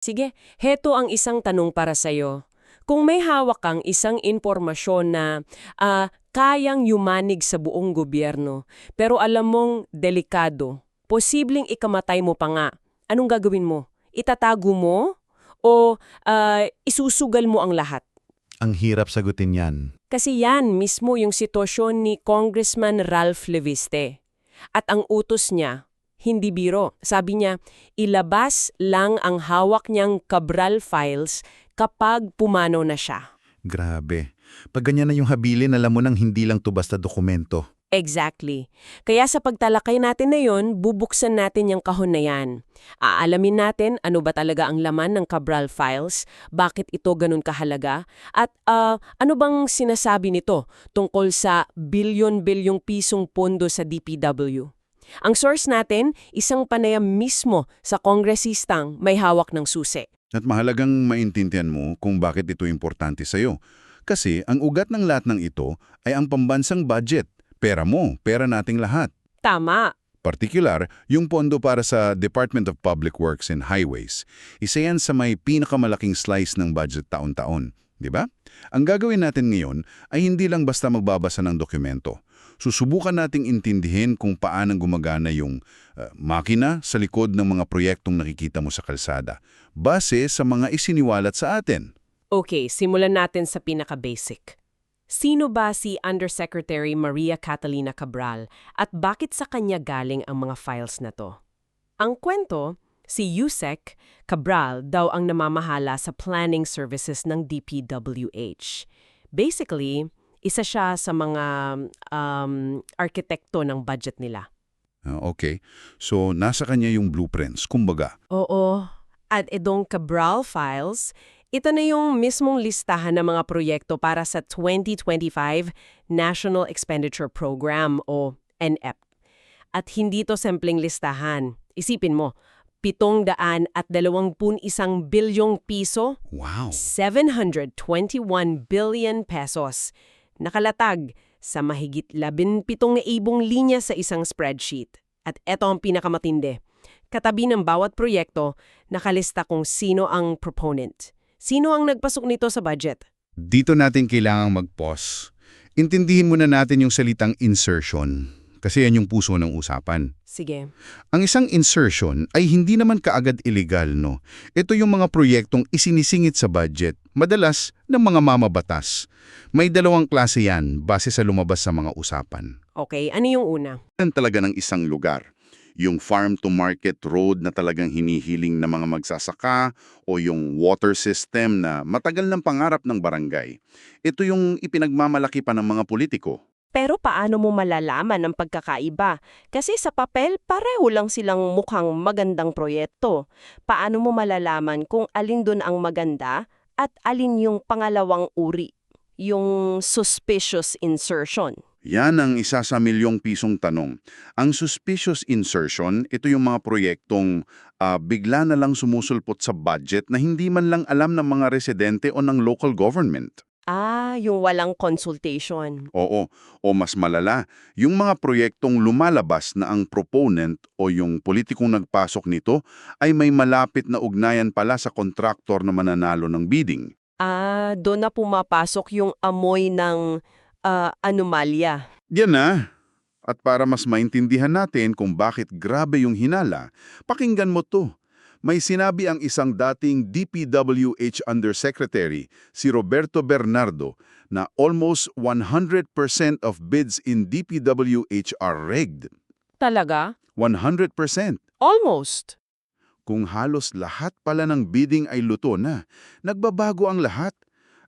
Sige, heto ang isang tanong para sa'yo. Kung may hawak kang isang impormasyon na kayang yumanig sa buong gobyerno, pero alam mong delikado, posibleng ikamatay mo pa nga, anong gagawin mo? Itatago mo o isusugal mo ang lahat? Ang hirap sagutin yan. Kasi yan mismo yung sitwasyon ni Congressman Ralph Leviste. At ang utos niya, hindi biro. Sabi niya, ilabas lang ang hawak niyang Cabral files kapag pumanaw na siya. Grabe. Pag ganyan na yung habilin, alam mo nang hindi lang to basta dokumento. Exactly. Kaya sa pagtalakay natin na yon, bubuksan natin yung kahon na yan. Aalamin natin ano ba talaga ang laman ng Cabral files, bakit ito ganun kahalaga, at ano bang sinasabi nito tungkol sa bilyon-bilyong pisong pondo sa DPW. Ang source natin, isang panayam mismo sa kongresistang may hawak ng susi. At mahalagang maintindihan mo kung bakit ito importante sa'yo. Kasi ang ugat ng lahat ng ito ay ang pambansang budget. Pera mo, pera nating lahat. Tama. Partikular, yung pondo para sa Department of Public Works and Highways. Isa yan sa may pinakamalaking slice ng budget taon-taon. Di ba? Ang gagawin natin ngayon ay hindi lang basta magbabasa ng dokumento. Susubukan nating intindihin kung paano gumagana yung makina sa likod ng mga proyektong nakikita mo sa kalsada, base sa mga isiniwalat sa atin. Okay, simulan natin sa pinaka-basic. Sino ba si Undersecretary Maria Catalina Cabral at bakit sa kanya galing ang mga files na to? Ang kwento, si Yusek Cabral daw ang namamahala sa planning services ng DPWH. Basically, isa siya sa mga arkitekto ng budget nila. Okay. So, nasa kanya yung blueprints, kumbaga. Oo. At itong Cabral files, ito na yung mismong listahan ng mga proyekto para sa 2025 National Expenditure Program o NEP. At hindi to simpleng listahan. Isipin mo, 721 bilyong piso, Wow! 721 billion pesos. Nakalatag sa mahigit 17,000 linya sa isang spreadsheet. At eto ang pinakamatindi. Katabi ng bawat proyekto, nakalista kung sino ang proponent. Sino ang nagpasok nito sa budget? Dito natin kailangang mag-pause. Intindihin muna natin yung salitang insertion, kasi yan yung puso ng usapan. Sige. Ang isang insertion ay hindi naman kaagad illegal, no? Ito yung mga proyektong isinisingit sa budget, madalas ng mga mamabatas. May dalawang klase yan base sa lumabas sa mga usapan. Okay, ano yung una? Yan talaga ng isang lugar. Yung farm-to-market road na talagang hinihiling ng mga magsasaka o yung water system na matagal ng pangarap ng barangay. Ito yung ipinagmamalaki pa ng mga politiko. Pero paano mo malalaman ang pagkakaiba? Kasi sa papel, pareho lang silang mukhang magandang proyekto. Paano mo malalaman kung alin dun ang maganda at alin yung pangalawang uri, yung suspicious insertion? Yan ang isa sa milyong pisong tanong. Ang suspicious insertion, ito yung mga proyektong bigla na lang sumusulpot sa budget na hindi man lang alam ng mga residente o ng local government. Yung walang consultation. Oo, o mas malala, yung mga proyektong lumalabas na ang proponent o yung politikong nagpasok nito ay may malapit na ugnayan pala sa kontraktor na mananalo ng bidding. Doon na pumapasok yung amoy ng anomalya. Yan na. At para mas maintindihan natin kung bakit grabe yung hinala, pakinggan mo to. May sinabi ang isang dating DPWH Undersecretary, si Roberto Bernardo, na almost 100% of bids in DPWH are rigged. Talaga? 100%. Almost. Kung halos lahat pala ng bidding ay luto na, nagbabago ang lahat.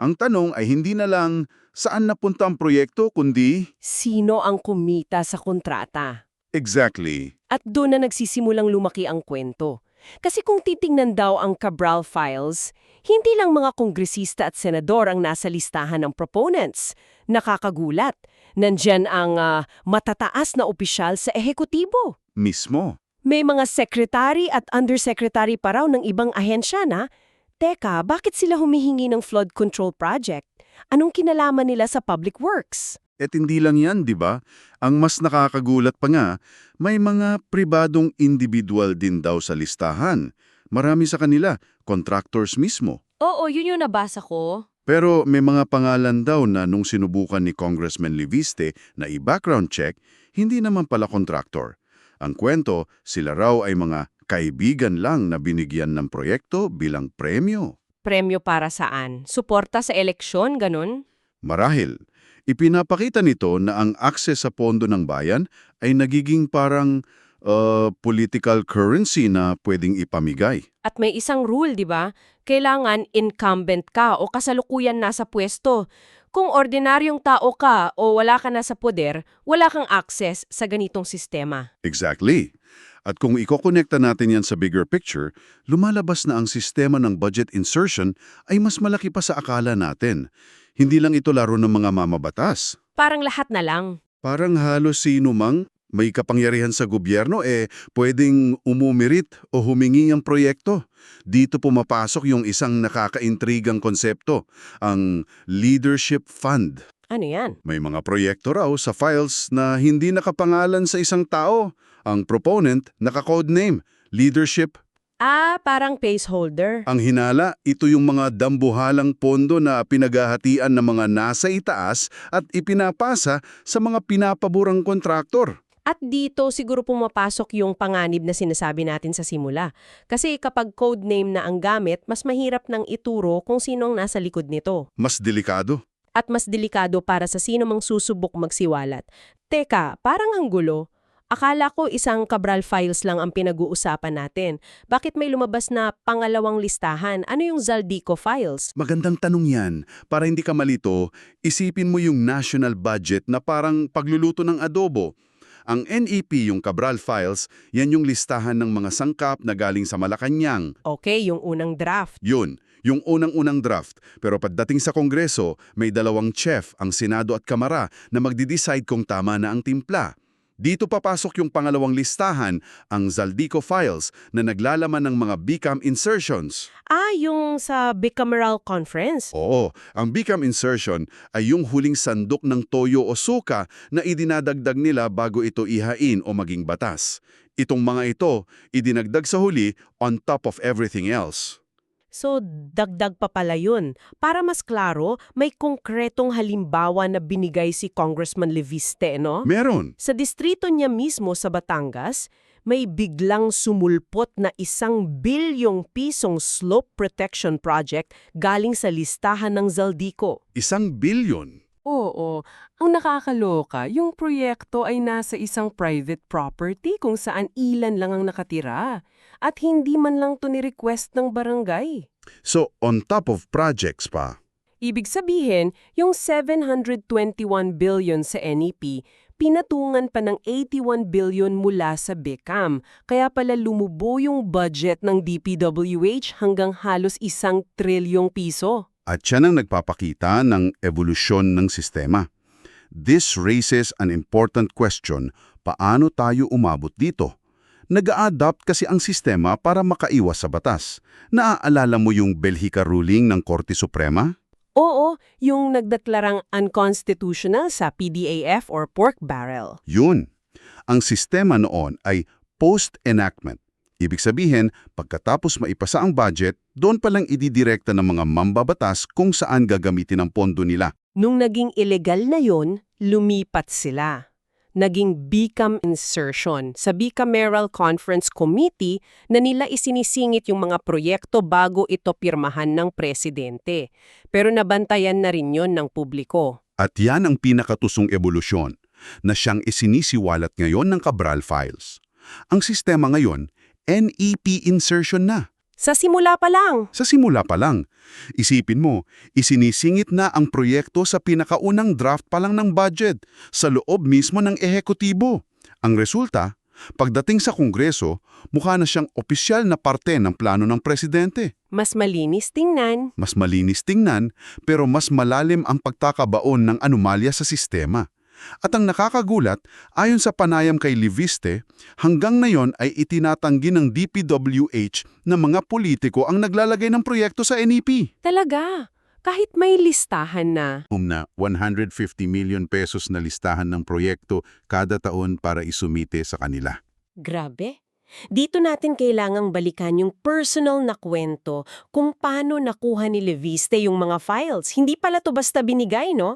Ang tanong ay hindi na lang saan napunta ang proyekto, kundi... Sino ang kumita sa kontrata? Exactly. At doon na nagsisimulang lumaki ang kwento. Kasi kung titingnan daw ang Cabral files, hindi lang mga kongresista at senador ang nasa listahan ng proponents. Nakakagulat. Nandyan ang matataas na opisyal sa ehekutibo. Mismo. May mga secretary at undersecretary pa raw ng ibang ahensya na, teka, bakit sila humihingi ng flood control project? Anong kinalaman nila sa public works? At hindi lang yan, di ba? Ang mas nakakagulat pa nga, may mga pribadong individual din daw sa listahan. Marami sa kanila, contractors mismo. Oo, yun yung nabasa ko. Pero may mga pangalan daw na nung sinubukan ni Congressman Leviste na i-background check, hindi naman pala contractor. Ang kwento, sila raw ay mga kaibigan lang na binigyan ng proyekto bilang premyo. Premyo para saan? Suporta sa eleksyon, ganun? Marahil, ipinapakita nito na ang akses sa pondo ng bayan ay nagiging parang political currency na pwedeng ipamigay. At may isang rule, di ba? Kailangan incumbent ka o kasalukuyan nasa pwesto. Kung ordinaryong tao ka o wala ka na sa poder, wala kang access sa ganitong sistema. Exactly. At kung ikokonekta natin yan sa bigger picture, lumalabas na ang sistema ng budget insertion ay mas malaki pa sa akala natin. Hindi lang ito laro ng mga mamabatas. Parang lahat na lang. Parang halos sino mang may kapangyarihan sa gobyerno pwedeng umumirit o humingi ang proyekto. Dito pumapasok yung isang nakakaintrigang konsepto, ang Leadership Fund. Ano yan? May mga proyekto raw sa files na hindi nakapangalan sa isang tao. Ang proponent naka-codename, Leadership. Parang placeholder. Ang hinala, ito yung mga dambuhalang pondo na pinaghahatian ng mga nasa itaas at ipinapasa sa mga pinapaborang kontraktor. At dito siguro pumapasok yung panganib na sinasabi natin sa simula. Kasi kapag codename na ang gamit, mas mahirap nang ituro kung sinong nasa likod nito. Mas delikado. At mas delikado para sa sino mang susubok magsiwalat. Teka, parang ang gulo. Akala ko isang Cabral files lang ang pinag-uusapan natin. Bakit may lumabas na pangalawang listahan? Ano yung Zaldico files? Magandang tanong yan. Para hindi ka malito, isipin mo yung national budget na parang pagluluto ng adobo. Ang NEP, yung Cabral Files, yan yung listahan ng mga sangkap na galing sa Malacanang. Okay, yung unang draft. Yun, yung unang-unang draft. Pero pagdating sa Kongreso, may dalawang chief, ang Senado at Kamara, na magdi-decide kung tama na ang timpla. Dito papasok yung pangalawang listahan, ang Zaldico Files, na naglalaman ng mga BICAM insertions. Yung sa bicameral conference? Oo, ang BICAM insertion ay yung huling sandok ng toyo o suka na idinadagdag nila bago ito ihain o maging batas. Itong mga ito, idinagdag sa huli on top of everything else. So, dagdag pa pala yun. Para mas klaro, may konkretong halimbawa na binigay si Congressman Leviste, no? Meron. Sa distrito niya mismo sa Batangas, may biglang sumulpot na 1 bilyong pisong slope protection project galing sa listahan ng Zaldico. 1 billion. Oo, ang nakakaloka, yung proyekto ay nasa isang private property kung saan ilan lang ang nakatira at hindi man lang to ni-request ng barangay. So, on top of projects pa. Ibig sabihin, yung 721 billion sa NEP, pinatungan pa ng 81 billion mula sa BICAM. Kaya pala lumubo yung budget ng DPWH hanggang halos 1 trilyong piso. At yan ang nagpapakita ng evolusyon ng sistema. This raises an important question, paano tayo umabot dito? Nag-a-adapt kasi ang sistema para makaiwas sa batas. Naaalala mo yung Belgica ruling ng Korte Suprema? Oo, yung nagdeklarang unconstitutional sa PDAF or pork barrel. Yun. Ang sistema noon ay post-enactment. Ibig sabihin, pagkatapos maipasa ang budget, doon palang ididirekta ng mga mambabatas kung saan gagamitin ang pondo nila. Nung naging illegal na yon, lumipat sila. Naging BICAM insertion sa Bicameral Conference Committee na nila isinisingit yung mga proyekto bago ito pirmahan ng presidente. Pero nabantayan na rin yon ng publiko. At yan ang pinakatusong ebolusyon na siyang isinisiwalat ngayon ng Cabral Files. Ang sistema ngayon, NEP insertion na. Sa simula pa lang. Sa simula pa lang. Isipin mo, isinisingit na ang proyekto sa pinakaunang draft pa lang ng budget, sa loob mismo ng ehekutibo. Ang resulta, pagdating sa Kongreso, mukha na siyang opisyal na parte ng plano ng presidente. Mas malinis tingnan. Mas malinis tingnan, pero mas malalim ang pagkakabaon ng anomalya sa sistema. At ang nakakagulat, ayon sa panayam kay Leviste, hanggang ngayon ay itinatanggi ng DPWH na mga politiko ang naglalagay ng proyekto sa NEP. Talaga, kahit may listahan na. Na 150 million pesos na listahan ng proyekto kada taon para isumite sa kanila. Grabe. Dito natin kailangang balikan yung personal na kwento kung paano nakuha ni Leviste yung mga files. Hindi pala to basta binigay, no?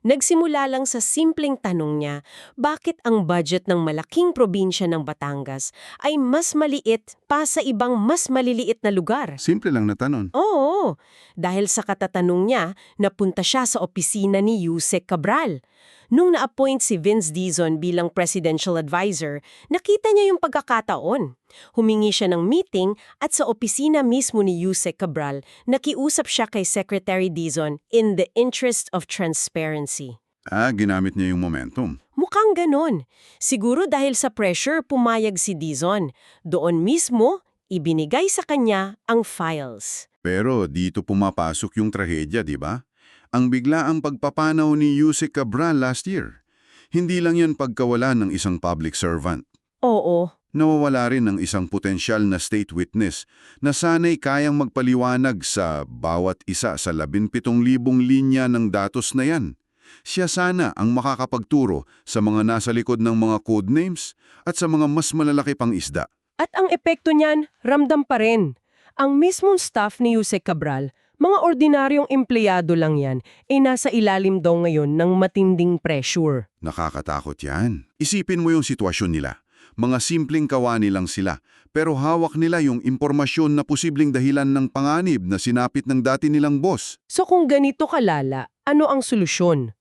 Nagsimula lang sa simpleng tanong niya, bakit ang budget ng malaking probinsya ng Batangas ay mas maliit pa sa ibang mas maliliit na lugar? Simple lang na tanong. Oo, dahil sa katatanong niya, napunta siya sa opisina ni Yusek Cabral. Nung na-appoint si Vince Dizon bilang presidential advisor, nakita niya yung pagkakataon. Humingi siya ng meeting at sa opisina mismo ni Yusek Cabral, nakiusap siya kay Secretary Dizon in the interest of transparency. Ginamit niya yung momentum. Mukhang ganon. Siguro dahil sa pressure pumayag si Dizon. Doon mismo, ibinigay sa kanya ang files. Pero dito pumapasok yung trahedya, di ba? Ang biglaang pagpapanaw ni Yusek Cabral last year. Hindi lang yan pagkawala ng isang public servant. Oo. Nawawala rin ng isang potensyal na state witness na sana'y kayang magpaliwanag sa bawat isa sa 17,000 linya ng datos na yan. Siya sana ang makakapagturo sa mga nasa likod ng mga codenames at sa mga mas malalaki pang isda. At ang epekto niyan, ramdam pa rin. Ang mismong staff ni Yusek Cabral, mga ordinaryong empleyado lang yan, nasa ilalim daw ngayon ng matinding pressure. Nakakatakot yan. Isipin mo yung sitwasyon nila. Mga simpleng kawani lang sila, pero hawak nila yung impormasyon na posibleng dahilan ng panganib na sinapit ng dati nilang boss. So kung ganito kalala, ano ang solusyon?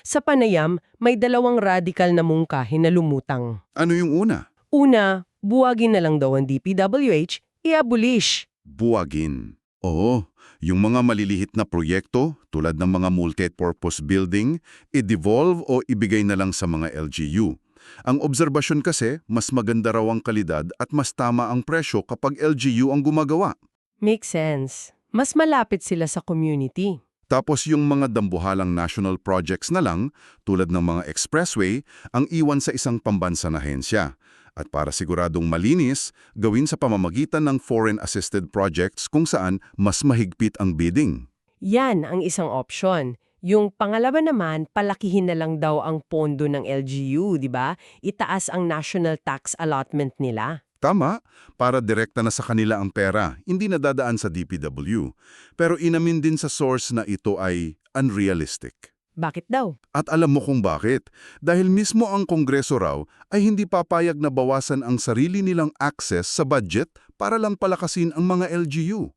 Sa panayam, may dalawang radikal na mungkahi na lumutang. Ano yung una? Una, buwagin na lang daw ang DPWH, i-abolish. Buwagin. Oo, yung mga malilihit na proyekto tulad ng mga multi-purpose building, i-devolve o ibigay na lang sa mga LGU. Ang obserbasyon kasi, mas maganda raw ang kalidad at mas tama ang presyo kapag LGU ang gumagawa. Makes sense. Mas malapit sila sa community. Tapos yung mga dambuhalang national projects na lang, tulad ng mga expressway, ang iwan sa isang pambansang ahensya. At para siguradong malinis, gawin sa pamamagitan ng foreign-assisted projects kung saan mas mahigpit ang bidding. Yan ang isang option. Yung pangalawa naman, palakihin na lang daw ang pondo ng LGU, di ba? Itaas ang national tax allotment nila. Tama, para direkta na sa kanila ang pera, hindi nadadaan sa DPW. Pero inamin din sa source na ito ay unrealistic. Bakit daw? At alam mo kung bakit? Dahil mismo ang Kongreso raw ay hindi papayag na bawasan ang sarili nilang access sa budget para lang palakasin ang mga LGU.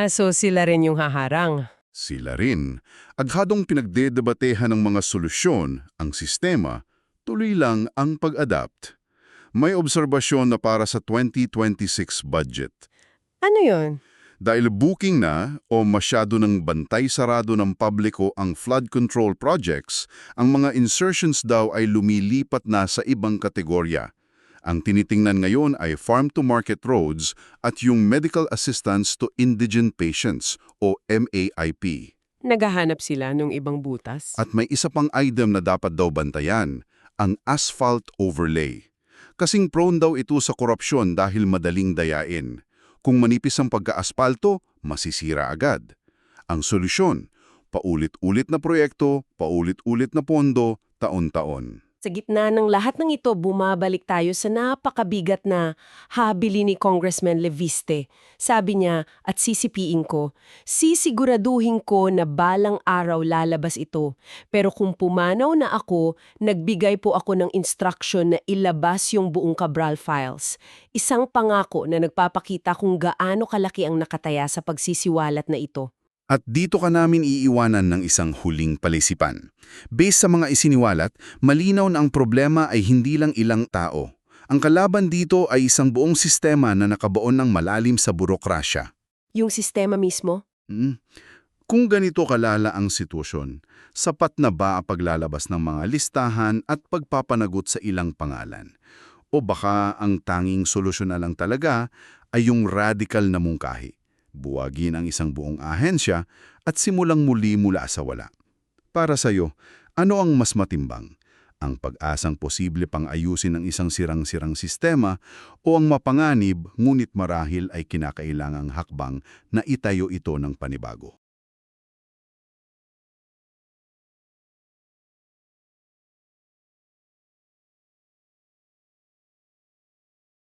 So sila rin yung haharang. Sila rin. Aghadong pinagdedebatehan ng mga solusyon, ang sistema, tuloy lang ang pag-adapt. May obserbasyon na para sa 2026 budget. Ano yun? Dahil booking na o masyado ng bantay sarado ng publiko ang flood control projects, ang mga insertions daw ay lumilipat na sa ibang kategorya. Ang tinitingnan ngayon ay farm-to-market roads at yung medical assistance to indigent patients o MAIP. Naghahanap sila ng ibang butas? At may isa pang item na dapat daw bantayan, ang asphalt overlay. Kasing prone daw ito sa korupsyon dahil madaling dayain. Kung manipis ang pagka-aspalto, masisira agad. Ang solusyon, paulit-ulit na proyekto, paulit-ulit na pondo, taon-taon. Sa gitna ng lahat ng ito, bumabalik tayo sa napakabigat na habili ni Congressman Leviste. Sabi niya, at sisipiin ko, sisiguraduhin ko na balang araw lalabas ito. Pero kung pumanaw na ako, nagbigay po ako ng instruction na ilabas yung buong Cabral files. Isang pangako na nagpapakita kung gaano kalaki ang nakataya sa pagsisiwalat na ito. At dito ka namin iiwanan ng isang huling palisipan. Based sa mga isiniwalat, malinaw na ang problema ay hindi lang ilang tao. Ang kalaban dito ay isang buong sistema na nakabaon ng malalim sa burokrasya. Yung sistema mismo? Kung ganito kalala ang sitwasyon, sapat na ba ang paglalabas ng mga listahan at pagpapanagot sa ilang pangalan? O baka ang tanging solusyon na lang talaga ay yung radical na mungkahi? Buwagin ang isang buong ahensya at simulang muli mula sa wala. Para sa'yo, ano ang mas matimbang? Ang pag-asang posible pang ayusin ng isang sirang-sirang sistema o ang mapanganib ngunit marahil ay kinakailangang hakbang na itayo ito ng panibago?